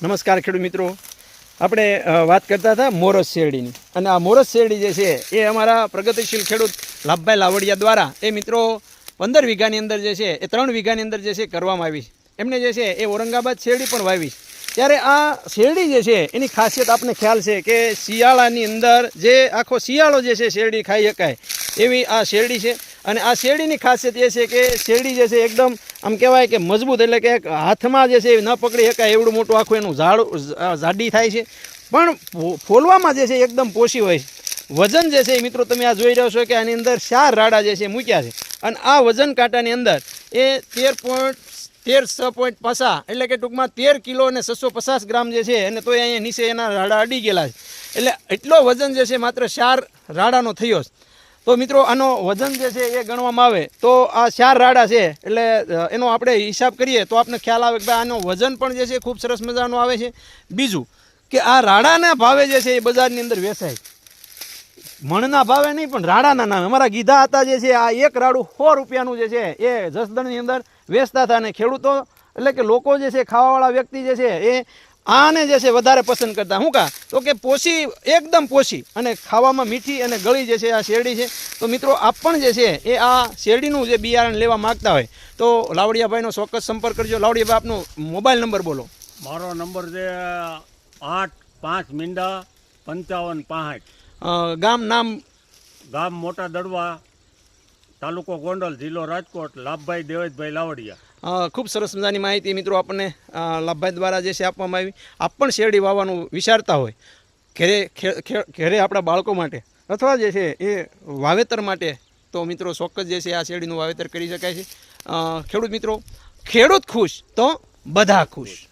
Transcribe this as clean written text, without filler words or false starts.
નમસ્કાર ખેડૂત મિત્રો, આપણે વાત કરતા હતા મોરસ શેરડીની, અને આ મોરસ શેરડી જે છે એ અમારા પ્રગતિશીલ ખેડૂત લાભભાઈ લાવડિયા દ્વારા એ મિત્રો 15 વીઘાની અંદર જે છે એ 3 વીઘાની અંદર જે છે કરવામાં આવી. એમને જે છે એ ઔરંગાબાદ શેરડી પણ વાવી. ત્યારે આ શેરડી જે છે એની ખાસિયત આપને ખ્યાલ છે કે શિયાળાની અંદર જે આખો શિયાળો જે છે શેરડી ખાઈ શકાય એવી આ શેરડી છે. અને આ શેરડીની ખાસિયત એ છે કે શેરડી જે છે એકદમ આમ કહેવાય કે મજબૂત, એટલે કે હાથમાં જે છે ન પકડી શકાય એવડું મોટું આખું એનું જાડી થાય છે, પણ ફોલવામાં જે છે એકદમ પોષી હોય છે. વજન જે છે એ મિત્રો તમે આ જોઈ રહ્યો છો કે આની અંદર 4 રાડા જે છે મૂક્યા છે, અને આ વજન કાંટાની અંદર એ 13.5 એટલે કે ટૂંકમાં 13 કિલો અને 650 ગ્રામ જે છે, અને તો અહીંયા નીચે એના રાડા અડી ગયેલા છે. એટલે એટલો વજન જે છે માત્ર 4 રાડાનો થયો છે. તો મિત્રો આનો વજન જે છે એ ગણવામાં આવે તો આ 4 રાડા છે, એટલે એનો આપણે હિસાબ કરીએ તો આપણે ખ્યાલ આવે કે ભાઈ આનો વજન પણ જે છે ખૂબ સરસ મજાનો આવે છે. બીજું કે આ રાડાના ભાવે જે છે એ બજારની અંદર વેચાય, મણના ભાવે નહીં પણ રાડાના નામે. અમારા ગીધા હતા જે છે આ એક રાડું 100 રૂપિયાનું જે છે એ જસદણની અંદર વેચતા હતા, અને ખેડૂતો એટલે કે લોકો જે છે ખાવાવાળા વ્યક્તિ જે છે એ આને જે છે વધારે પસંદ કરતા. શું કા તો કે પોષી, એકદમ પોષી અને ખાવામાં મીઠી અને ગળી જે છે આ શેરડી છે. તો મિત્રો આપ પણ જે છે એ આ શેરડીનું જે બિયારણ લેવા માગતા હોય તો લાવડિયાભાઈનો ચોક્કસ સંપર્ક કરજો. લાવડિયાભાઈ, આપનો મોબાઈલ નંબર બોલો. મારો નંબર છે 85 મીંડા 55 65. ગામ નામ? ગામ મોટા દડવા, તાલુકો ગોંડલ, જિલ્લો રાજકોટ. લાભભાઈ દેવેશભાઈ લાવડિયા. ખૂબ સરસ મજાની માહિતી મિત્રો આપણને લાભભાઈ દ્વારા જે છે આપવામાં આવી. આપ પણ શેરડી વાવવાનું વિચારતા હોય ઘરે આપણા બાળકો માટે અથવા જે છે એ વાવેતર માટે, તો મિત્રો ચોક્કસ જે છે આ શેરડીનું વાવેતર કરી શકાય છે. ખેડૂત મિત્રો, ખેડૂત ખુશ તો બધા ખુશ.